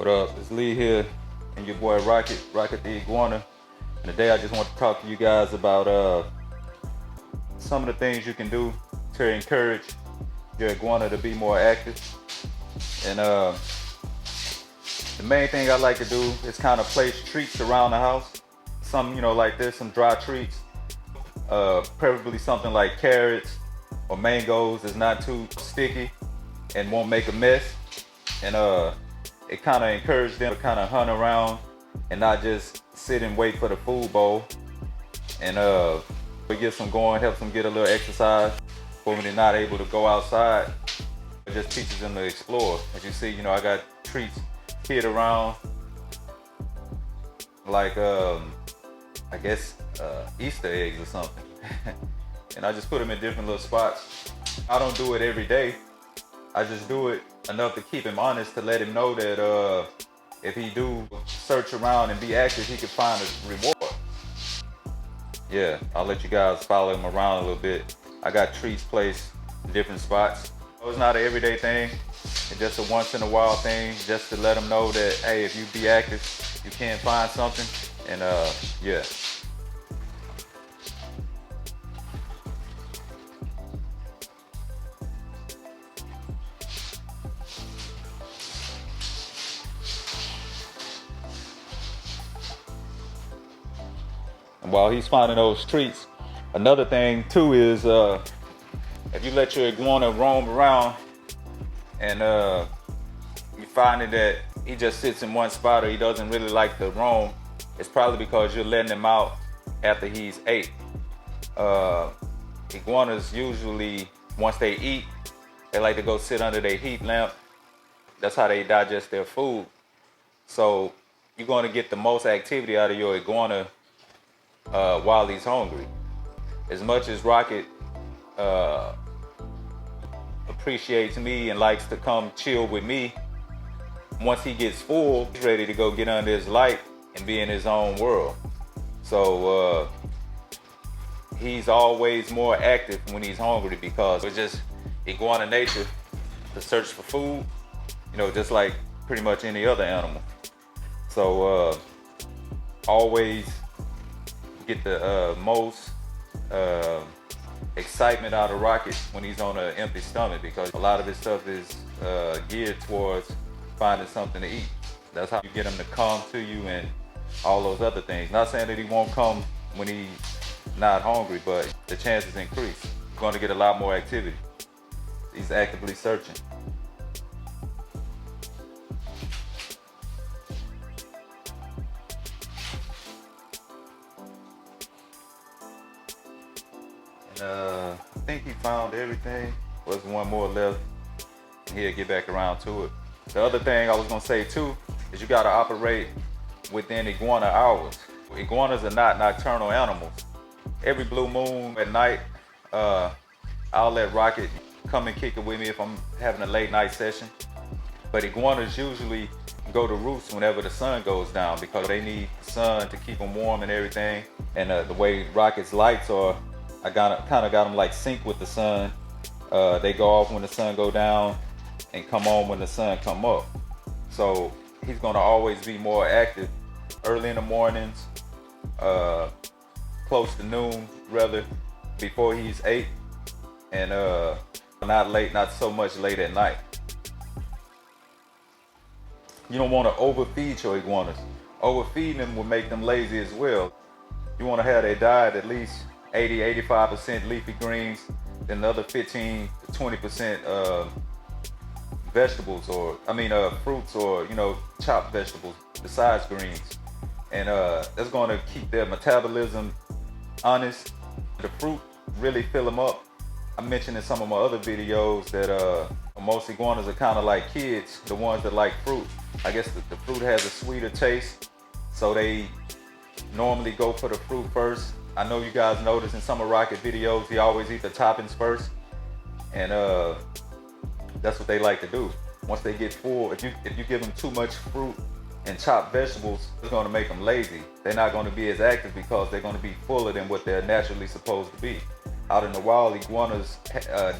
What up? It's Lee here and your boy Rocket the Iguana. And today I just want to talk to you guys about some of the things you can do to encourage your iguana to be more active. And the main thing I like to do is kind of place treats around the house. Some, like this, some dry treats. Preferably something like carrots or mangoes that's not too sticky and won't make a mess. And it kind of encourages them to kind of hunt around and not just sit and wait for the food bowl. And it gets them going, helps them get a little exercise for when they're not able to go outside. It just teaches them to explore. As you see, I got treats hid around, like I guess Easter eggs or something. And I just put them in different little spots. I don't do it every day. I just do it enough to keep him honest, to let him know that if he do search around and be active, he can find a reward. Yeah, I'll let you guys follow him around a little bit. I got treats placed in different spots. It's not an everyday thing. It's just a once in a while thing, just to let him know that, hey, if you be active, you can find something. And yeah. And while he's finding those treats, another thing too is if you let your iguana roam around and you finding that he just sits in one spot or he doesn't really like to roam, it's probably because you're letting him out after he's ate. Iguanas usually, once they eat, they like to go sit under their heat lamp. That's how they digest their food. So you're going to get the most activity out of your iguana while he's hungry. As much as Rocket appreciates me and likes to come chill with me, once he gets full, he's ready to go get under his light and be in his own world. So he's always more active when he's hungry, because it's just iguana nature to search for food, just like pretty much any other animal. So always get the most excitement out of Rocket when he's on an empty stomach, because a lot of his stuff is geared towards finding something to eat. That's how you get him to come to you and all those other things. Not saying that he won't come when he's not hungry, but the chances increase. He's going to get a lot more activity. He's actively searching. I think he found everything. There's one more left, and he'll get back around to it. The other thing I was gonna say too is you gotta operate within iguana hours. Iguanas are not nocturnal animals. Every blue moon at night, I'll let Rocket come and kick it with me if I'm having a late night session. But iguanas usually go to roost whenever the sun goes down, because they need the sun to keep them warm and everything. And the way Rocket's lights are, I kind of got them like sync with the sun. They go off when the sun go down and come on when the sun come up. So he's gonna always be more active early in the mornings, close to noon rather, before he's ate, and not late, not so much late at night. You don't want to overfeed your iguanas. Overfeeding them will make them lazy as well. You want to have their diet at least 80-85% leafy greens, then the other 15 to 20% vegetables, or fruits, or chopped vegetables besides greens. And that's going to keep their metabolism honest. The fruit really fill them up. I mentioned in some of my other videos that most iguanas are kind of like kids, the ones that like fruit. I guess the fruit has a sweeter taste, so they normally go for the fruit first. I know you guys notice in some of Rocket videos, he always eats the toppings first, and that's what they like to do. Once they get full, if you give them too much fruit and chopped vegetables, it's going to make them lazy. They're not going to be as active because they're going to be fuller than what they're naturally supposed to be. Out in the wild, iguanas'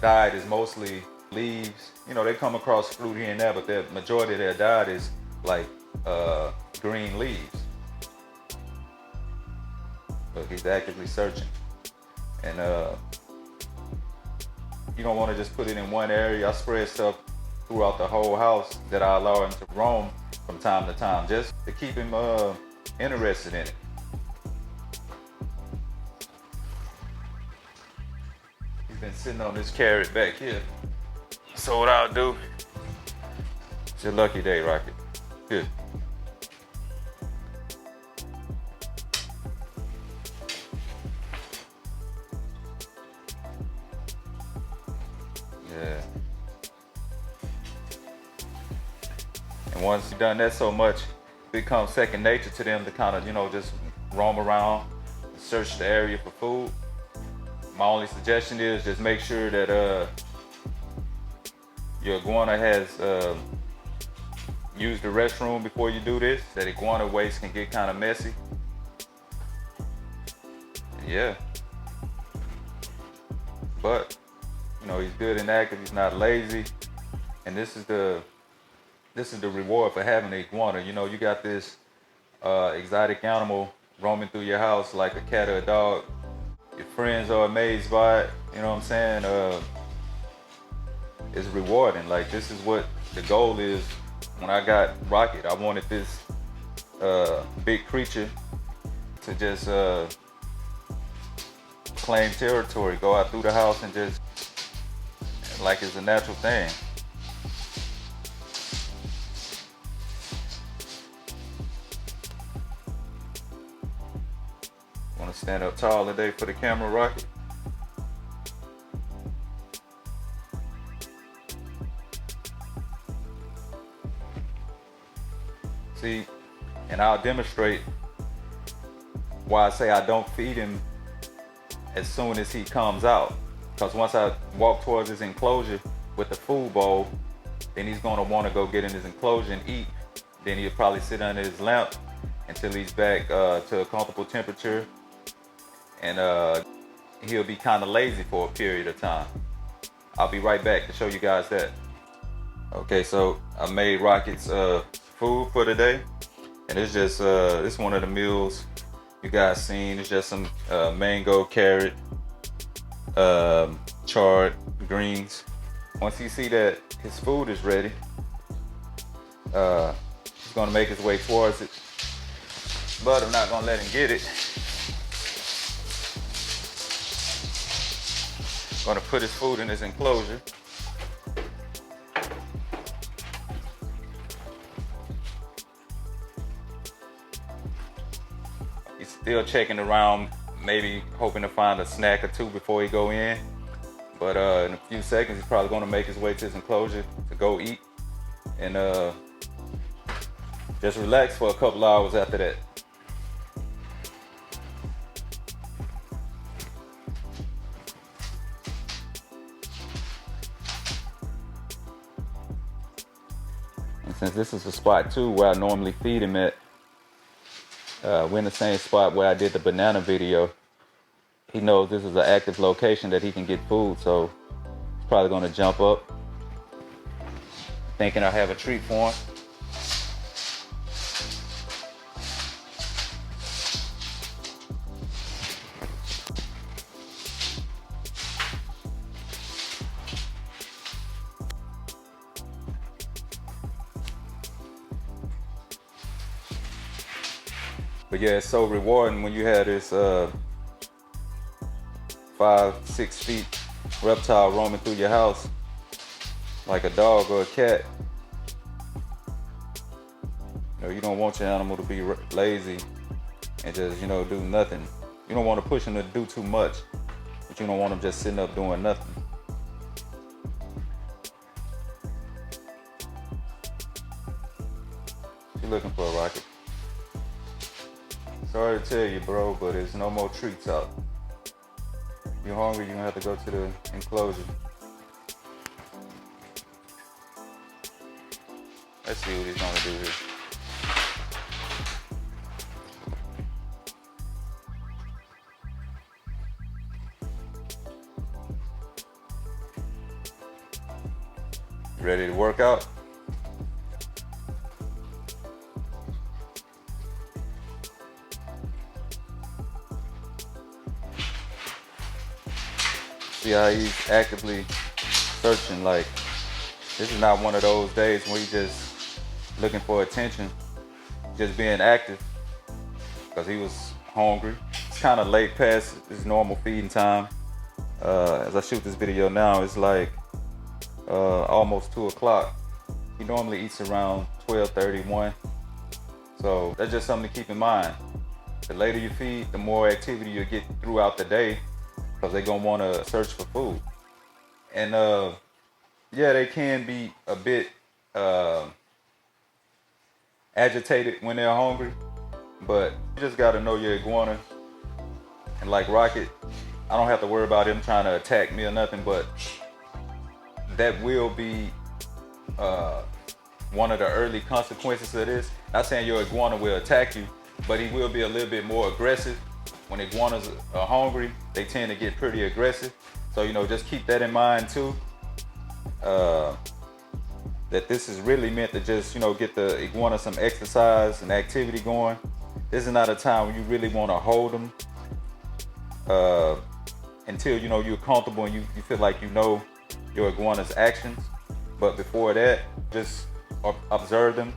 diet is mostly leaves. They come across fruit here and there, but the majority of their diet is like green leaves. Look, he's actively searching. And you don't want to just put it in one area. I spread stuff throughout the whole house that I allow him to roam from time to time, just to keep him interested in it. He's been sitting on this carrot back here. So what I'll do, it's your lucky day, Rocket. Good. Yeah. And once you've done that so much, it becomes second nature to them to kind of, just roam around, search the area for food. My only suggestion is just make sure that your iguana has used the restroom before you do this. That iguana waste can get kind of messy. Yeah. But, he's good and active, he's not lazy. And this is the reward for having an iguana. You got this exotic animal roaming through your house like a cat or a dog. Your friends are amazed by it, you know what I'm saying? It's rewarding. Like, this is what the goal is. When I got Rocket, I wanted this big creature to just claim territory, go out through the house and just, like it's a natural thing. Want to stand up tall today for the camera, Rocket? See, and I'll demonstrate why I say I don't feed him as soon as he comes out. Because once I walk towards his enclosure with the food bowl, then he's gonna want to go get in his enclosure and eat. Then he'll probably sit under his lamp until he's back to a comfortable temperature. And he'll be kind of lazy for a period of time. I'll be right back to show you guys that. Okay, so I made Rocket's food for today. And it's just, it's one of the meals you guys seen. It's just some mango, carrot, chard greens. Once you see that his food is ready, he's gonna make his way towards it, but I'm not gonna let him get it. Gonna put his food in his enclosure. He's still checking around, maybe hoping to find a snack or two before he go in. But in a few seconds, he's probably gonna make his way to his enclosure to go eat and just relax for a couple hours after that. And since this is the spot too where I normally feed him at, we're in the same spot where I did the banana video. He knows this is an active location that he can get food, so he's probably gonna jump up, thinking I have a treat for him. But yeah, it's so rewarding when you have this 5-6 feet reptile roaming through your house like a dog or a cat. You don't want your animal to be lazy and just, do nothing. You don't want to push him to do too much, but you don't want him just sitting up doing nothing. What you looking for, Rocket? Sorry to tell you, bro, but there's no more treats out. If you're hungry, you're gonna have to go to the enclosure. Let's see what he's gonna do here. You ready to work out? see how he's actively searching. Like, this is not one of those days where he's just looking for attention, just being active, because he was hungry. It's kind of late past his normal feeding time. As I shoot this video now, it's like almost 2 o'clock. He normally eats around 12:31. So that's just something to keep in mind. The later you feed, the more activity you get throughout the day, because they're gonna want to search for food. And yeah, they can be a bit agitated when they're hungry, but you just gotta know your iguana. And like Rocket, I don't have to worry about him trying to attack me or nothing, but that will be one of the early consequences of this. Not saying your iguana will attack you, but he will be a little bit more aggressive. When iguanas are hungry, they tend to get pretty aggressive. So, you know, just keep that in mind too. That this is really meant to just, you know, get the iguana some exercise and activity going. This is not a time when you really want to hold them until, you know, you're comfortable and you feel like you know your iguana's actions. But before that, just observe them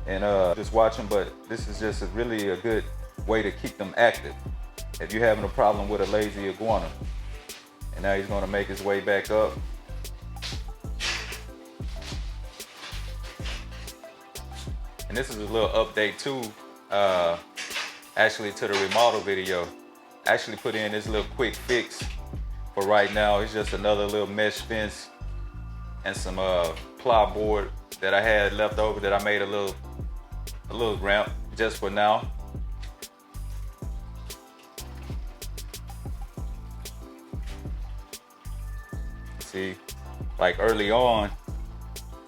and just watch them. But this is just really a good way to keep them active if you're having a problem with a lazy iguana. And now he's going to make his way back up. And this is a little update too, actually, to the remodel video. I actually put in this little quick fix for right now. It's just another little mesh fence and some ply board that I had left over that I made a little ramp just for now. See, like early on,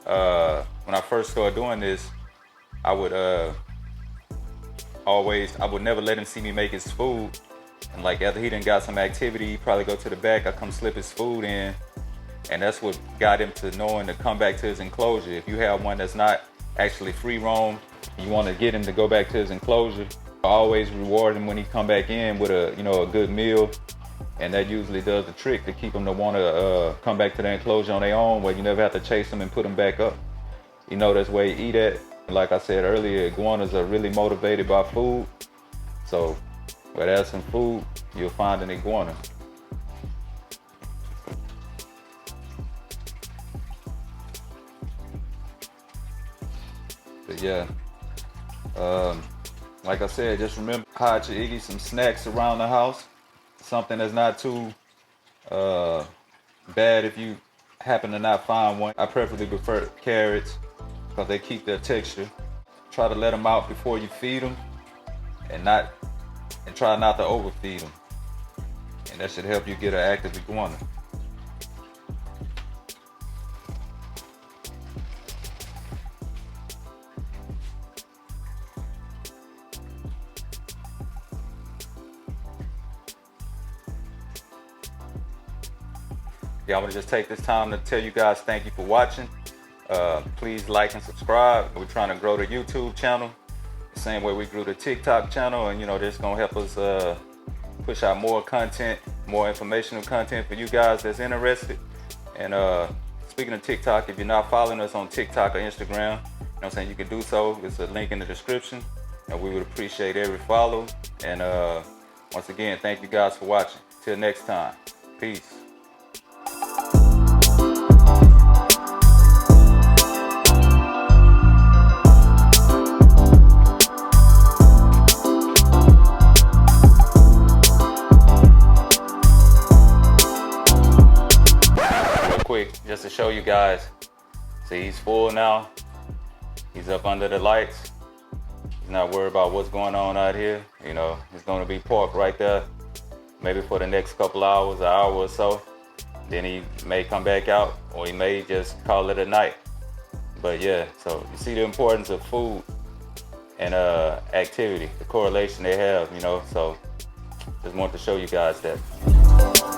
when I first started doing this, I would never let him see me make his food. And like after he done got some activity, he'd probably go to the back, I come slip his food in. And that's what got him to knowing to come back to his enclosure. If you have one that's not actually free roam, you want to get him to go back to his enclosure. I always reward him when he come back in with a good meal. And that usually does the trick to keep them to want to come back to the enclosure on their own, where you never have to chase them and put them back up. You know, that's where you eat at. Like I said earlier, iguanas are really motivated by food. So where there's some food, you'll find an iguana. But yeah, like I said, just remember, hide your Iggy some snacks around the house. Something that's not too bad if you happen to not find one. I preferably prefer carrots because they keep their texture. Try to let them out before you feed them, and try not to overfeed them. And that should help you get an active iguana. Yeah, I'm gonna just take this time to tell you guys thank you for watching. Please like and subscribe. We're trying to grow the YouTube channel the same way we grew the TikTok channel, and you know, this is gonna help us push out more content, more informational content for you guys that's interested. And speaking of TikTok, if you're not following us on TikTok or Instagram, you know what I'm saying, you can do so. There's a link in the description, and we would appreciate every follow. And once again, thank you guys for watching. Till next time, peace. Just to show you guys, see, he's full now. He's up under the lights. He's not worried about what's going on out here. You know, he's going to be parked right there, maybe for the next couple hours, an hour or so. Then he may come back out, or he may just call it a night. But yeah, so you see the importance of food and activity, the correlation they have, you know. So just wanted to show you guys that.